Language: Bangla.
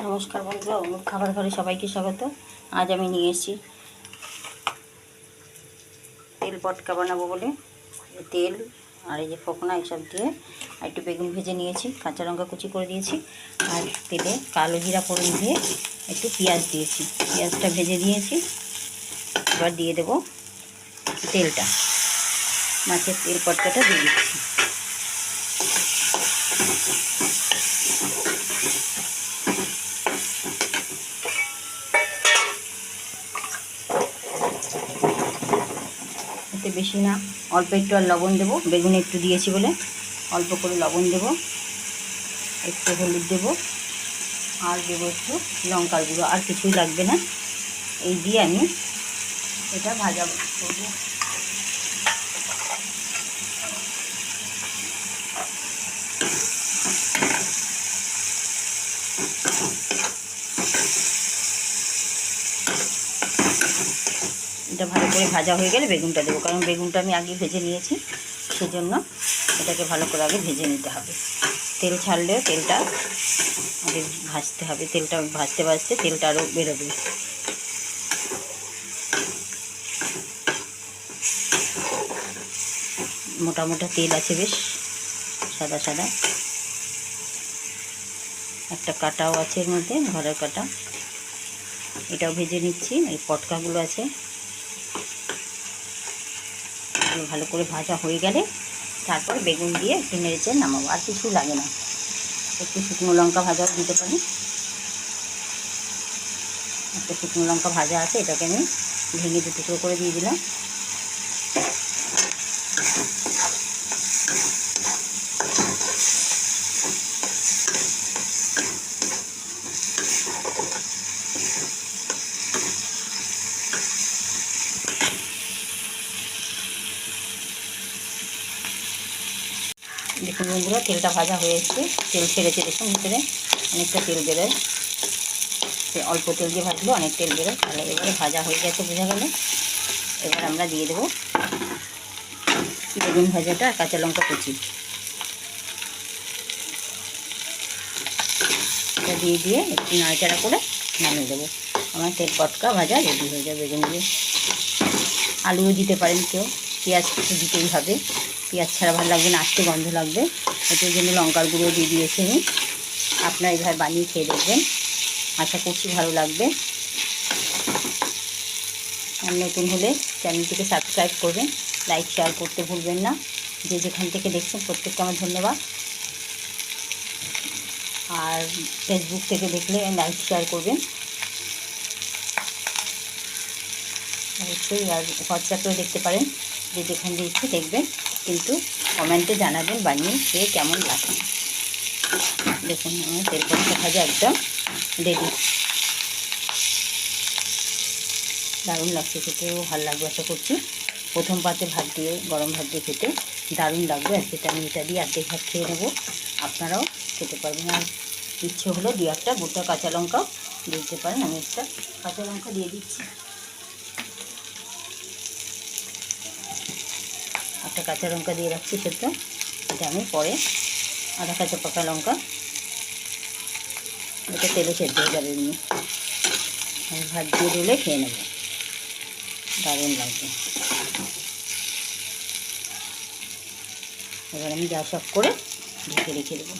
নমস্কার বন্ধুরা, অনুপ খাবার ঘরে সবাইকে স্বাগত। আজ আমি নিয়ে এসেছি তেল পটকা বানাবো বলে তেল আর এই যে ফোকনা এইসব দিয়ে আর একটু বেগুন ভেজে নিয়েছি, কাঁচা লঙ্কা কুচি করে দিয়েছি আর তেলে কালো জিরা ফোড়ন দিয়ে একটু পেঁয়াজ দিয়েছি, পেঁয়াজটা ভেজে দিয়েছি। এবার দিয়ে দেব তেলটা, মাছের তেল পটকাটা দিয়ে দিচ্ছি। এতে বেশি না, অল্প একটু আর লবণ দেবো, বেগুনে একটু দিয়েছি বলে অল্প করে লবণ দেবো, একটু হলুদ দেবো আর দেবো একটু লঙ্কার গুঁড়ো, আর কিছুই লাগবে না। এই দিয়ে আমি এটা ভাজা করবো। এটা ভালো করে ভাজা হয়ে গেলে বেগুনটা দেবো, কারণ বেগুনটা আমি আগে ভেজে নিয়েছি, সেজন্য এটাকে ভালো করে আগে ভেজে নিতে হবে। তেল ছাড়লেও তেলটা আগে ভাজতে হবে, তেলটা ভাজতে ভাজতে তেলটা আরও বেরোবে। মোটা মোটা তেল আছে, বেশ সাদা সাদা, একটা কাটাও আছে এর মধ্যে, ঘরের কাটা, এটাও ভেজে নিচ্ছি। এই পটকাগুলো আছে, ভালো করে ভাজা হয়ে গেলে তারপর বেগুন দিয়ে একটু নেড়েচে নামাবো, আর কিছু লাগে না। একটু শুকনো লঙ্কা ভাজাও দিতে পারি, একটা শুকনো লঙ্কা ভাজা আছে, এটাকে আমি ভেঙে দু টুকরো করে দিয়ে দিলাম। দেখুন বন্ধুরা, তেলটা ভাজা হয়ে এসছে, তেল ছেড়েছে, দেখুন ভিতরে অনেকটা তেল বেরোয়। অল্প তেল দিয়ে ভাজলে অনেক তেল বেরোয়। তাহলে এবারে ভাজা হয়ে গেছে, বোঝা গেল। এবার আমরা দিয়ে দেবো বেগুন ভাজাটা আর কাঁচা লঙ্কা কুচি, এটা দিয়ে দিয়ে একটু নাড়াচাড়া করে নামিয়ে দেবো। আমার তেল পটকা ভাজা রেডি হয়ে যাবে। বেগুন দিয়ে আলুও দিতে পারেন কেউ, পেঁয়াজ কিছু দিতেই হবে, পেঁয়াজ ছাড়া ভালো লাগবে না, আস্তে গন্ধ লাগবে। এটার জন্য লঙ্কার গুঁড়ো দিয়ে দিয়েছি আমি। আপনারা এইভাবে বানিয়ে খেয়ে দেখবেন, আশা করছি ভালো লাগবে। আর নতুন হলে চ্যানেলটিকে সাবস্ক্রাইব করবেন, লাইক শেয়ার করতে ভুলবেন না। যে যেখান থেকে দেখছেন প্রত্যেকটা আমার ধন্যবাদ। আর ফেসবুক থেকে দেখলে লাইক শেয়ার করবেন অবশ্যই, আর হোয়াটসঅ্যাপেও দেখতে পারেন, যে যেখান দিয়ে ইচ্ছে দেখবেন, কিন্তু কমেন্টে জানাবেন বানিয়ে খেয়ে কেমন লাগে। দেখুন আমার তেল পটকা ভাজা একদম রেডি, দারুণ লাগছে, খেতেও ভালো লাগবে আশা করছি। প্রথম পাতে ভাত দিয়ে, গরম ভাত দিয়ে খেতে দারুণ লাগবে। আর সেটা আমি এটা দিয়ে অর্ধেক ভাত খেয়ে নেবো, আপনারাও খেতে পারবেন। আর ইচ্ছে হলে দু একটা গোটা কাঁচা লঙ্কাও দিতে পারেন, আমি একটা কাঁচা লঙ্কা দিয়ে দিচ্ছি। একটা কাঁচা লঙ্কা দিয়ে রাখছি সেদ্ধ, এটা আমি পরে আধা কাঁচা পাকা লঙ্কা, এটা তেলে সেদ্ধ হয়ে যাবে এমনি। আমি ভাত দিয়ে দিলে খেয়ে নেব, দারুণ লাগবে। এবার আমি গ্যাস অফ করে ঢেকে রেখে দেবো।